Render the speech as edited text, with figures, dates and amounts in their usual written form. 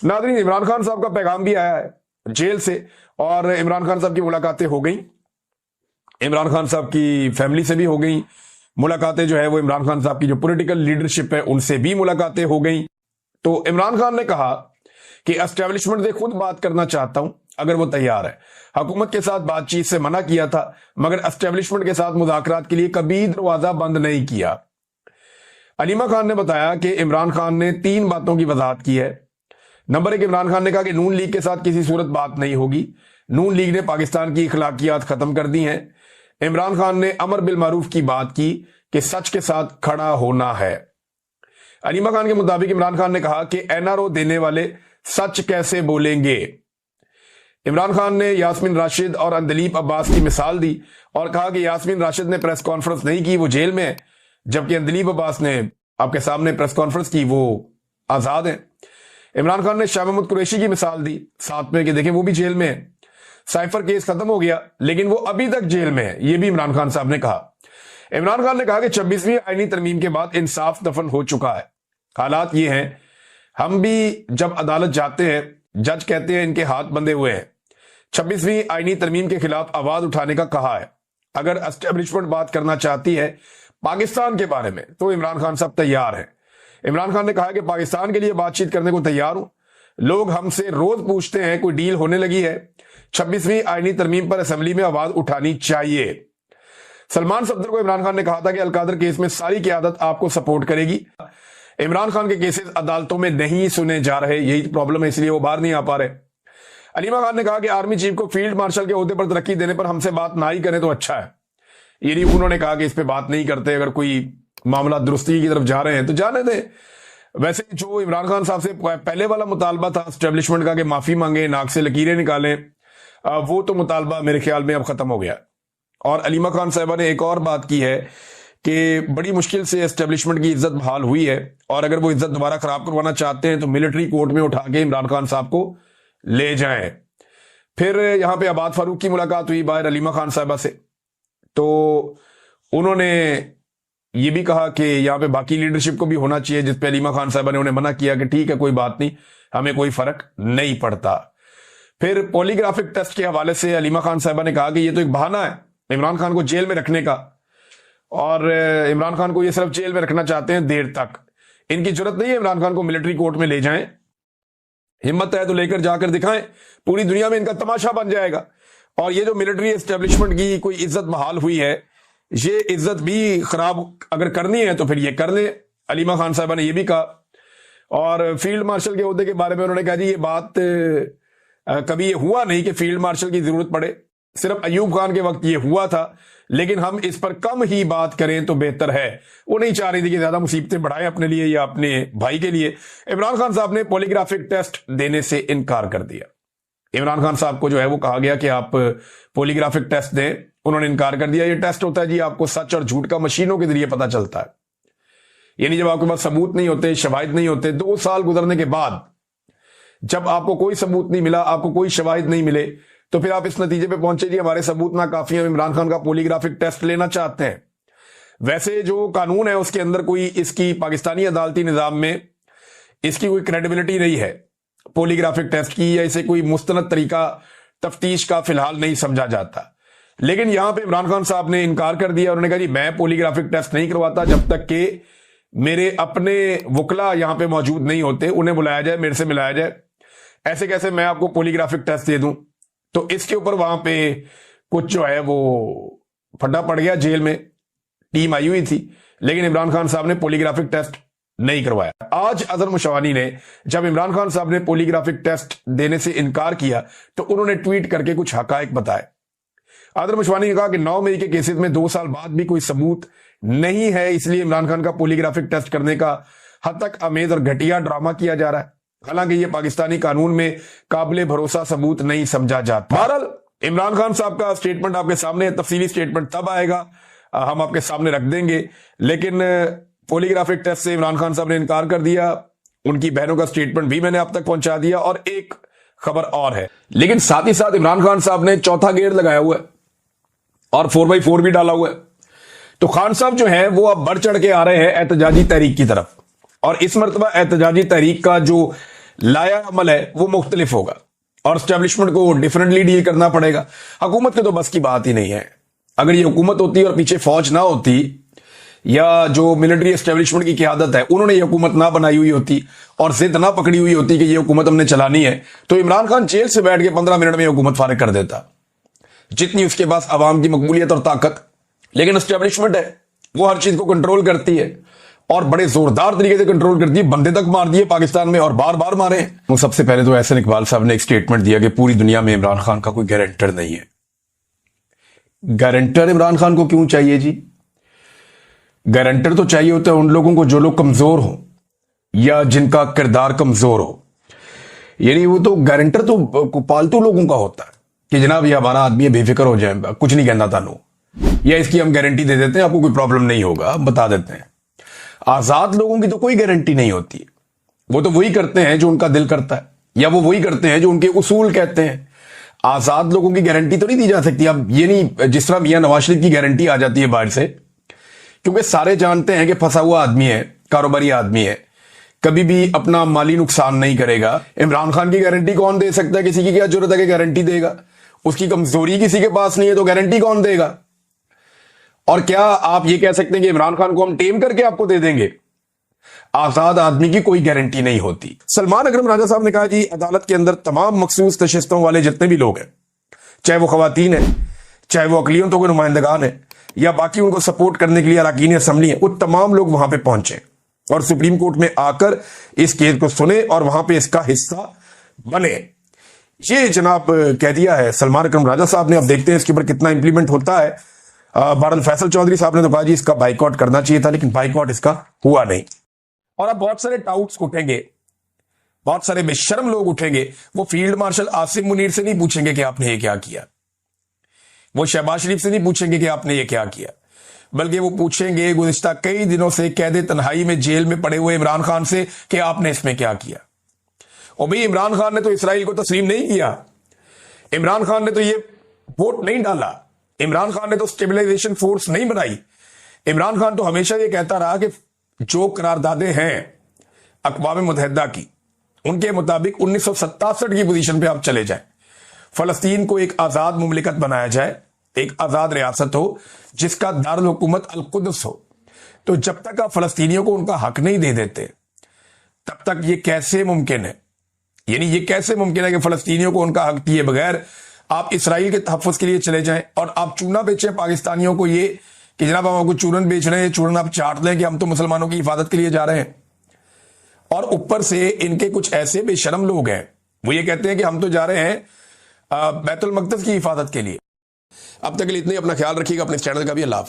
नाज़रीन, इमरान खान साहब का पैगाम भी आया है जेल से और इमरान खान साहब की मुलाकातें हो गई, इमरान खान साहब की फैमिली से भी हो गई मुलाकातें, जो है वो इमरान खान साहब की जो पॉलिटिकल लीडरशिप है उनसे भी मुलाकातें हो गई। तो इमरान खान ने कहा कि एस्टेब्लिशमेंट से खुद बात करना चाहता हूं अगर वो तैयार है। हुकूमत के साथ बातचीत से मना किया था मगर एस्टेब्लिशमेंट के साथ मुज़ाकरात के लिए कभी दरवाजा बंद नहीं किया। अलीमा खान ने बताया कि इमरान खान ने 3 बातों की वजाहत की है। नंबर 1, इमरान खान ने कहा कि नून लीग के साथ किसी सूरत बात नहीं होगी। नून लीग ने पाकिस्तान की अखलाकियात खत्म कर दी हैं। इमरान खान ने अमर बिल मारूफ की बात की कि सच के साथ खड़ा होना है। अलीमा खान के मुताबिक इमरान खान ने कहा कि एनआरओ देने वाले सच कैसे बोलेंगे। इमरान खान ने यास्मीन राशिद और अंदलीब अब्बास की मिसाल दी और कहा कि यास्मीन राशिद ने प्रेस कॉन्फ्रेंस नहीं की, वो जेल में है, जबकि अंदलीब अब्बास ने आपके सामने प्रेस कॉन्फ्रेंस की, वो आजाद हैं। इमरान खान ने शाह महमूद कुरैशी की मिसाल दी साथ में कि देखें वो भी जेल में है, साइफर केस खत्म हो गया लेकिन वो अभी तक जेल में है, ये भी इमरान खान साहब ने कहा। इमरान खान ने कहा कि 26वीं आईनी तरमीम के बाद इंसाफ दफन हो चुका है। हालात ये हैं, हम भी जब अदालत जाते हैं जज कहते हैं इनके हाथ बंधे हुए हैं। 26वीं आईनी तरमीम के खिलाफ आवाज उठाने का कहा है। अगर एस्टेब्लिशमेंट बात करना चाहती है पाकिस्तान के बारे में तो इमरान खान साहब तैयार हैं। इमरान खान ने कहा कि पाकिस्तान के लिए बातचीत करने को तैयार हूं। लोग हमसे रोज पूछते हैं कोई डील होने लगी है। 26वीं आईनी तरमीम पर असेंबली में आवाज उठानी चाहिए। सलमान सफदर को इमरान खान ने कहा था कि अलकादर केस में सारी क़यादत आपको सपोर्ट करेगी। इमरान खान के केसेस अदालतों में नहीं सुने जा रहे, यही प्रॉब्लम है, इसलिए वो बाहर नहीं आ पा रहे। अलीमा खान ने कहा कि आर्मी चीफ को फील्ड मार्शल के ओहदे पर तरक्की देने पर हमसे बात ना ही करें तो अच्छा है। ये नहीं उन्होंने कहा कि इस पे बात नहीं करते, अगर कोई मामला दुरुस्ती की तरफ जा रहे हैं तो जाने दें। वैसे जो इमरान खान साहब से पहले वाला मुतालबा था एस्टेब्लिशमेंट का कि माफी मांगे, नाक से लकीरें निकालें, वो तो मुतालबा मेरे ख्याल में अब खत्म हो गया। और अलीमा खान साहबा ने एक और बात की है कि बड़ी मुश्किल से एस्टेब्लिशमेंट की इज्जत बहाल हुई है और अगर वो इज्जत दोबारा खराब करवाना चाहते हैं तो मिलिट्री कोर्ट में उठा के इमरान खान साहब को ले जाएं। फिर यहां पे अबाद फारूक की मुलाकात हुई बाहर अलीमा खान साहबा से, तो उन्होंने ये भी कहा कि यहाँ पे बाकी लीडरशिप को भी होना चाहिए, जिस पे अलीमा खान साहबा ने उन्हें मना किया कि ठीक है कोई बात नहीं, हमें कोई फर्क नहीं पड़ता। फिर पॉलीग्राफिक टेस्ट के हवाले से अलीमा खान साहबा ने कहा कि ये तो एक बहाना है इमरान खान को जेल में रखने का और इमरान खान को ये सिर्फ जेल में रखना चाहते हैं देर तक। इनकी जरूरत नहीं है इमरान खान को मिलिट्री कोर्ट में ले जाएं, हिम्मत है तो लेकर जाकर दिखाएं, पूरी दुनिया में इनका तमाशा बन जाएगा। और ये जो मिलिट्री एस्टेब्लिशमेंट की कोई इज्जत बहाल हुई है, ये इज्जत भी खराब अगर करनी है तो फिर ये कर ले। अलीमा खान साहबा ने यह भी कहा। और फील्ड मार्शल के ओहदे के बारे में उन्होंने कहा जी ये बात कभी ये हुआ नहीं कि फील्ड मार्शल की जरूरत पड़े, सिर्फ अयूब खान के वक्त ये हुआ था, लेकिन हम इस पर कम ही बात करें तो बेहतर है। वो नहीं चाह रही थी कि ज्यादा मुसीबतें बढ़ाए अपने लिए या अपने भाई के लिए। इमरान खान साहब ने पॉलीग्राफिक टेस्ट देने से इनकार कर दिया। इमरान खान साहब को जो है वो कहा गया कि आप पॉलीग्राफिक टेस्ट दें, उन्होंने इनकार कर दिया। ये टेस्ट होता है जी, आपको सच और झूठ का मशीनों के जरिए पता चलता है। यानी जब आपके पास सबूत नहीं होते, शवाहिद नहीं होते, 2 साल गुजरने के बाद जब आपको कोई सबूत नहीं मिला, आपको कोई शवाहिद नहीं मिले, तो फिर आप इस नतीजे पे पहुंचे जी हमारे सबूत ना काफी है, इमरान खान का पॉलीग्राफिक टेस्ट लेना चाहते हैं। वैसे जो कानून है उसके अंदर कोई इसकी पाकिस्तानी अदालती निजाम में इसकी कोई क्रेडिबिलिटी नहीं है पॉलीग्राफिक टेस्ट की, या इसे कोई मुस्तनद तरीका तफ्तीश का फिलहाल नहीं समझा जाता। लेकिन यहां पे इमरान खान साहब ने इनकार कर दिया। उन्होंने कहा जी मैं पॉलीग्राफिक टेस्ट नहीं करवाता जब तक कि मेरे अपने वकला यहां पे मौजूद नहीं होते, उन्हें बुलाया जाए, मेरे से मिलाया जाए। ऐसे कैसे मैं आपको पॉलीग्राफिक टेस्ट दे दूं? तो इसके ऊपर वहां पे कुछ जो है वो फड्डा पड़ गया, जेल में टीम आई हुई थी, लेकिन इमरान खान साहब ने पॉलीग्राफिक टेस्ट नहीं करवाया। आज अजहर मुशवानी ने जब इमरान खान साहब ने पॉलीग्राफिक टेस्ट देने से इनकार किया तो उन्होंने ट्वीट करके कुछ हकायक बताए। अजहर मुशवानी ने कहा कि 9 मई के केसेस में 2 साल बाद भी कोई सबूत नहीं है, इसलिए इमरान खान का पॉलीग्राफिक टेस्ट करने का हद तक अमेज और घटिया ड्रामा किया जा रहा है। हालांकि ये पाकिस्तानी कानून में काबिले भरोसा सबूत नहीं समझा जाता। बहरहाल इमरान खान साहब का स्टेटमेंट आपके सामने, तफसीली स्टेटमेंट तब आएगा, हम आपके सामने रख देंगे। लेकिन पॉलीग्राफिक टेस्ट से इमरान खान साहब ने इनकार कर दिया। उनकी बहनों का स्टेटमेंट भी मैंने आप तक पहुंचा दिया। और एक खबर और है, लेकिन साथ ही साथ इमरान खान साहब ने चौथा गेयर लगाया हुआ है और 4x4 भी डाला हुआ है। तो खान साहब जो है वो अब बढ़ चढ़ के आ रहे हैं एहतजाजी तहरीक की तरफ। और इस मरतबा एहतजाजी तहरीक का जो लाया अमल है वो मुख्तलिफ होगा और एस्टेब्लिशमेंट को डिफरेंटली डील करना पड़ेगा। हुकूमत के तो बस की बात ही नहीं है। अगर ये हुकूमत होती और पीछे फौज ना होती या जो मिलिट्री एस्टेब्लिशमेंट की क़यादत है उन्होंने ये हुकूमत ना बनाई हुई होती और जिद ना पकड़ी हुई होती कि ये हुकूमत हमने चलानी है, तो इमरान खान जेल से बैठ के 15 मिनट में हुकूमत फारिग कर देता, जितनी उसके पास अवाम की मकबूलियत और ताकत। लेकिन एस्टेब्लिशमेंट है, वो हर चीज को कंट्रोल करती है और बड़े जोरदार तरीके से कंट्रोल करती है। बंदे तक मार दिए पाकिस्तान में और बार बार मारे। तो सबसे पहले तो एहसन इकबाल साहब ने एक स्टेटमेंट दिया कि पूरी दुनिया में इमरान खान का कोई गारंटर नहीं है। गारंटर इमरान खान को क्यों चाहिए जी? गारंटर तो चाहिए होता है उन लोगों को जो लोग कमजोर हो या जिनका किरदार कमजोर हो। यानी वो तो गारंटर तो पालतू लोगों का होता है कि जनाब ये हमारा आदमी है, बेफिक्र हो जाए, कुछ नहीं कहना तानू, या इसकी हम गारंटी दे देते हैं, आपको कोई प्रॉब्लम नहीं होगा, बता देते हैं। आजाद लोगों की तो कोई गारंटी नहीं होती। वो तो वही करते हैं जो उनका दिल करता है या वो वही करते हैं जो उनके उसूल कहते हैं। आजाद लोगों की गारंटी तो नहीं दी जा सकती। अब ये नहीं जिस तरह मियां नवाज शरीफ की गारंटी आ जाती है बाहर से, क्योंकि सारे जानते हैं कि फंसा हुआ आदमी है, कारोबारी आदमी है, कभी भी अपना माली नुकसान नहीं करेगा। इमरान खान की गारंटी कौन दे सकता है? किसी की क्या जरूरत है कि गारंटी देगा? उसकी कमजोरी किसी के पास नहीं है तो गारंटी कौन देगा? और क्या आप ये कह सकते हैं कि इमरान खान को हम टेम करके आपको दे देंगे? आजाद आदमी की कोई गारंटी नहीं होती। सलमान अकरम राजा साहब ने कहा जी अदालत के अंदर तमाम मखसूस नशिस्तों वाले जितने भी लोग हैं, चाहे वो खवातीन है, चाहे वो अकलियतों के नुमाइंदगान है या बाकी उनको सपोर्ट करने के लिए अरकान असेंबली है, वो तमाम लोग वहां पे पहुंचे और सुप्रीम कोर्ट में आकर इस केस को सुने और वहां पे इसका हिस्सा बने। ये जनाब कह दिया है सलमान अकरम राजा साहब ने। अब देखते हैं इसके ऊपर कितना इंप्लीमेंट होता है। बारल फैसल चौधरी साहब ने तो कहा जी इसका बाइकआउट करना चाहिए था, लेकिन बाइकआउट इसका हुआ नहीं। और अब बहुत सारे टाउट्स उठेंगे, बहुत सारे बेशर्म लोग उठेंगे। वो फील्ड मार्शल आसिम मुनीर से नहीं पूछेंगे कि आपने ये क्या किया, वो शहबाज शरीफ से नहीं पूछेंगे कि आपने ये क्या किया, बल्कि वो पूछेंगे गुज़िश्ता कई दिनों से कैद तन्हाई में जेल में पड़े हुए इमरान खान से कि आपने इसमें क्या किया। और भाई इमरान खान ने तो इसराइल को तस्लीम नहीं किया, इमरान खान ने तो ये वोट नहीं डाला, इमरान खान ने तो स्टेबलाइजेशन फोर्स नहीं बनाई। इमरान खान तो हमेशा ये कहता रहा कि जो करारदादें हैं अक़वाम मुत्तहिदा की, उनके मुताबिक 1967 की पोजीशन पे आप चले जाएं, फलस्तीन को एक आजाद मुमलिकत बनाया जाए, एक आजाद रियासत हो जिसका दारुल हुकूमत अल कुद्स हो। तो जब तक आप फलस्तीनियों को उनका हक नहीं दे देते तब तक ये कैसे मुमकिन है? यानी ये कैसे मुमकिन है कि फलस्तीनियों को उनका हक दिए बगैर आप इसराइल के तहफ़्फ़ुज़ के लिए चले जाएं और आप चूना बेचें पाकिस्तानियों को, ये कि जनाब हम आपको चूरन बेच रहे हैं, चूरन आप चाट लें कि हम तो मुसलमानों की हिफाजत के लिए जा रहे हैं। और ऊपर से इनके कुछ ऐसे बेशरम लोग हैं, वो ये कहते हैं कि हम तो जा रहे हैं बैतुल मक़दस की हिफाजत के लिए। अब तक के लिए इतने, अपना ख्याल रखिएगा, अपने चैनल का भी। अल्लाह हाफ़िज़।